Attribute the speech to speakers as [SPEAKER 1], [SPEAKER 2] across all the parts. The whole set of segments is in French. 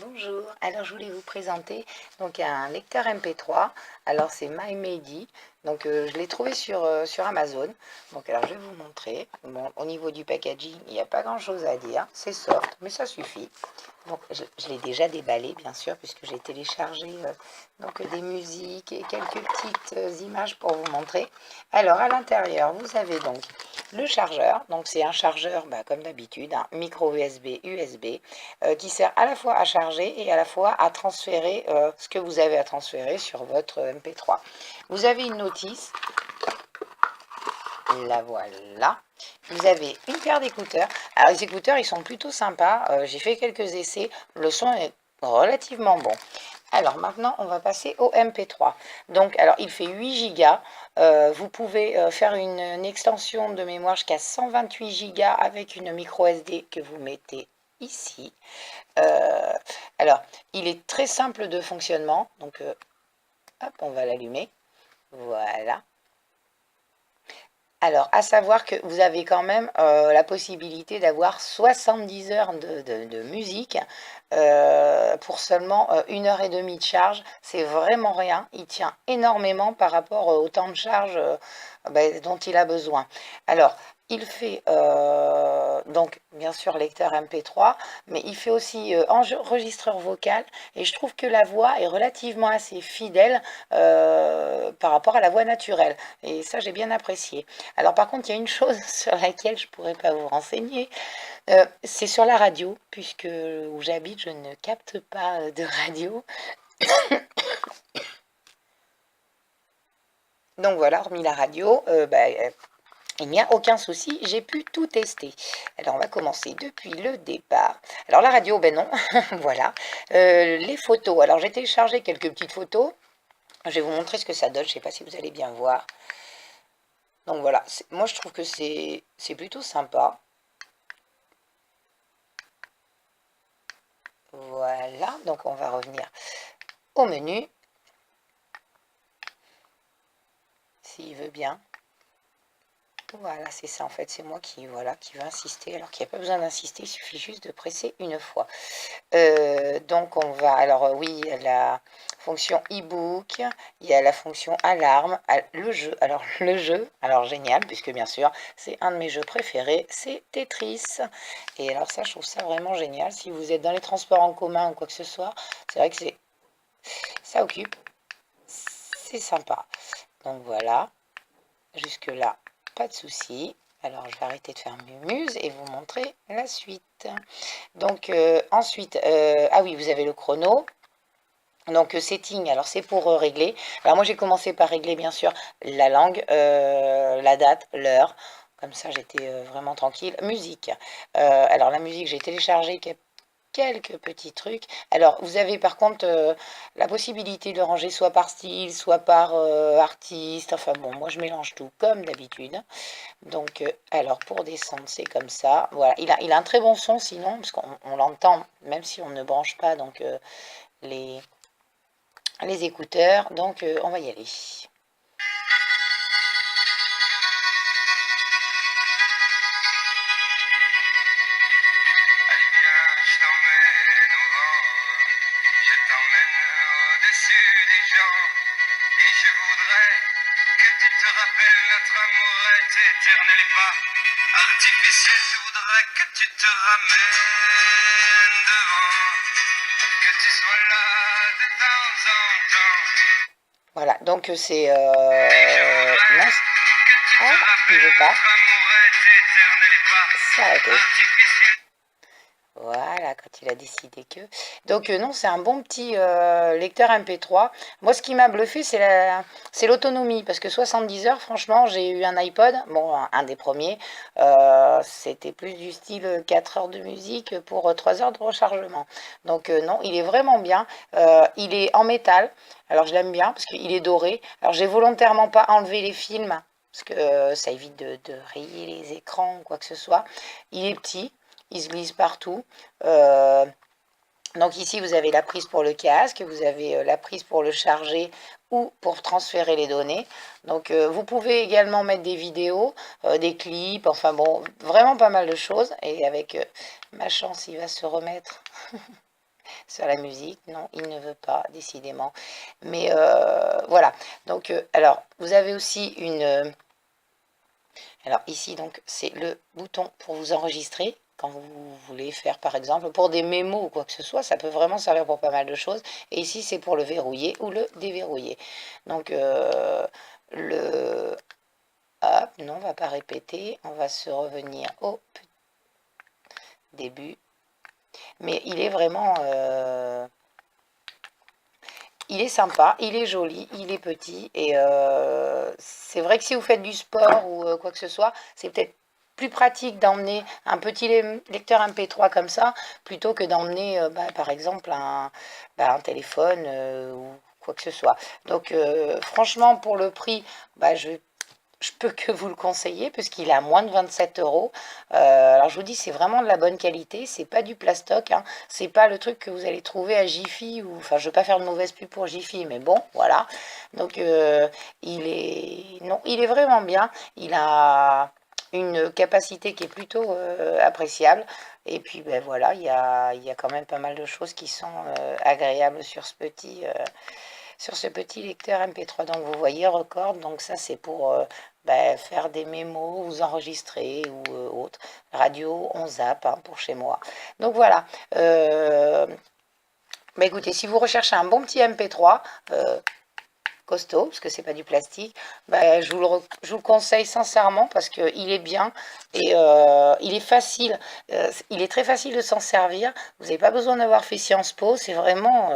[SPEAKER 1] Bonjour, alors je voulais vous présenter donc un lecteur MP3. Alors c'est MyMedi, donc je l'ai trouvé sur Amazon. Donc alors je vais vous montrer. Bon, au niveau du packaging, il n'y a pas grand chose à dire, c'est soft, mais ça suffit. Donc je l'ai déjà déballé bien sûr puisque j'ai téléchargé donc des musiques et quelques petites images pour vous montrer. Alors à l'intérieur vous avez donc le chargeur, donc c'est un chargeur comme d'habitude, un micro USB qui sert à la fois à charger et à la fois à transférer ce que vous avez à transférer sur votre MP3. Vous avez une notice, la voilà. Vous avez une paire d'écouteurs. Alors les écouteurs ils sont plutôt sympas, j'ai fait quelques essais, le son est relativement bon. Alors maintenant on va passer au MP3. Donc alors il fait 8 Go. Vous pouvez faire une extension de mémoire jusqu'à 128 Go avec une micro SD que vous mettez ici. Alors il est très simple de fonctionnement. Donc hop, on va l'allumer. Voilà. Alors, à savoir que vous avez quand même la possibilité d'avoir 70 heures de musique pour seulement 1 heure et demie de charge. C'est vraiment rien. Il tient énormément par rapport au temps de charge dont il a besoin. Alors, il fait donc bien sûr lecteur MP3, mais il fait aussi enregistreur vocal et je trouve que la voix est relativement assez fidèle par rapport à la voix naturelle. Et ça, j'ai bien apprécié. Alors par contre, il y a une chose sur laquelle je ne pourrais pas vous renseigner, c'est sur la radio, puisque où j'habite, je ne capte pas de radio. Donc voilà, hormis la radio, il n'y a aucun souci, j'ai pu tout tester. Alors on va commencer depuis le départ. Alors la radio, ben non, voilà. Les photos, alors j'ai téléchargé quelques petites photos. Je vais vous montrer ce que ça donne, je ne sais pas si vous allez bien voir. Donc voilà, moi je trouve que c'est plutôt sympa. Voilà, donc on va revenir au menu, s'il veut bien. Voilà, c'est ça en fait, c'est moi qui, voilà, qui veux insister, alors qu'il n'y a pas besoin d'insister, il suffit juste de presser une fois. Donc on va, alors oui, il y a la fonction e-book, il y a la fonction alarme, le jeu, alors le jeu, alors génial, puisque bien sûr, c'est un de mes jeux préférés, c'est Tetris. Et alors ça, je trouve ça vraiment génial, si vous êtes dans les transports en commun ou quoi que ce soit, c'est vrai que ça occupe, c'est sympa. Donc voilà, jusque là, pas de souci. Alors je vais arrêter de faire mumuse et vous montrer la suite. Donc ensuite, ah oui, vous avez le chrono. Donc setting, alors c'est pour régler. Alors moi j'ai commencé par régler bien sûr la langue, la date, l'heure. Comme ça j'étais vraiment tranquille. Musique. Alors la musique j'ai téléchargé quelques petits trucs. Alors, vous avez par contre la possibilité de ranger soit par style, soit par artiste. Enfin bon, moi je mélange tout comme d'habitude. Donc, alors pour descendre, c'est comme ça. Voilà, il a un très bon son sinon, parce qu'on l'entend même si on ne branche pas donc les, les écouteurs. Donc, on va y aller.
[SPEAKER 2] Et je voudrais que tu te rappelles notre amour est éternel et pas artificiel. Je voudrais que tu te ramènes devant, que tu sois là de temps en temps.
[SPEAKER 1] Voilà, donc c'est...
[SPEAKER 2] Et je voudrais
[SPEAKER 1] mince.
[SPEAKER 2] que tu te
[SPEAKER 1] Ah, il
[SPEAKER 2] rappelles
[SPEAKER 1] veut pas
[SPEAKER 2] notre amour est éternel et pas
[SPEAKER 1] s'arrêter.
[SPEAKER 2] artificiel.
[SPEAKER 1] Voilà, quand il a décidé que... Donc non, c'est un bon petit lecteur MP3. Moi, ce qui m'a bluffé, c'est l'autonomie. Parce que 70 heures, franchement, j'ai eu un iPod, bon, un des premiers. C'était plus du style 4 heures de musique pour 3 heures de rechargement. Donc non, il est vraiment bien. Il est en métal. Alors, je l'aime bien parce qu'il est doré. Alors, j'ai volontairement pas enlevé les films. Parce que ça évite de rayer les écrans ou quoi que ce soit. Il est petit. Il se glisse partout. Euh, donc ici, vous avez la prise pour le casque, vous avez la prise pour le charger ou pour transférer les données. Donc vous pouvez également mettre des vidéos, des clips, enfin bon, vraiment pas mal de choses. Et avec ma chance, il va se remettre. sur la musique. Non, il ne veut pas, décidément. Mais voilà. Donc, alors, vous avez aussi une... alors ici, donc, c'est le bouton pour vous enregistrer. Quand vous voulez faire, par exemple, pour des mémos ou quoi que ce soit, ça peut vraiment servir pour pas mal de choses. Et ici, c'est pour le verrouiller ou le déverrouiller. Donc, le... Hop, non, on va pas répéter. On va se revenir au début. Mais il est vraiment... il est sympa, il est joli, il est petit. Et c'est vrai que si vous faites du sport ou quoi que ce soit, c'est peut-être plus pratique d'emmener un petit lecteur MP3 comme ça, plutôt que d'emmener, par exemple, un téléphone ou quoi que ce soit. Donc, franchement, pour le prix, je peux que vous le conseiller puisqu'il est à moins de 27 euros. Alors je vous dis, c'est vraiment de la bonne qualité, c'est pas du plastoc, hein. C'est pas le truc que vous allez trouver à Jiffy, ou enfin je veux pas faire de mauvaise pub pour Jiffy, mais bon, voilà. Donc non, il est vraiment bien. Il a une capacité qui est plutôt appréciable. Et puis ben voilà, il y a quand même pas mal de choses qui sont agréables sur ce petit lecteur MP3. Donc vous voyez, record, donc ça c'est pour faire des mémos, vous enregistrer ou autre. Radio, on zappe, hein, pour chez moi. Donc voilà. Écoutez, si vous recherchez un bon petit MP3, costaud, parce que c'est pas du plastique, je vous le conseille sincèrement parce qu'il est bien et il est facile. Il est très facile de s'en servir. Vous n'avez pas besoin d'avoir fait Sciences Po. C'est vraiment...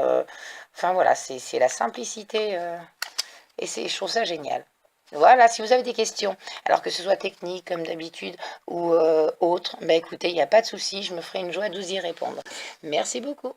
[SPEAKER 1] enfin voilà, c'est la simplicité et je trouve ça génial. Voilà, si vous avez des questions, alors que ce soit technique comme d'habitude ou autre, écoutez, il n'y a pas de souci, je me ferai une joie de vous y répondre. Merci beaucoup.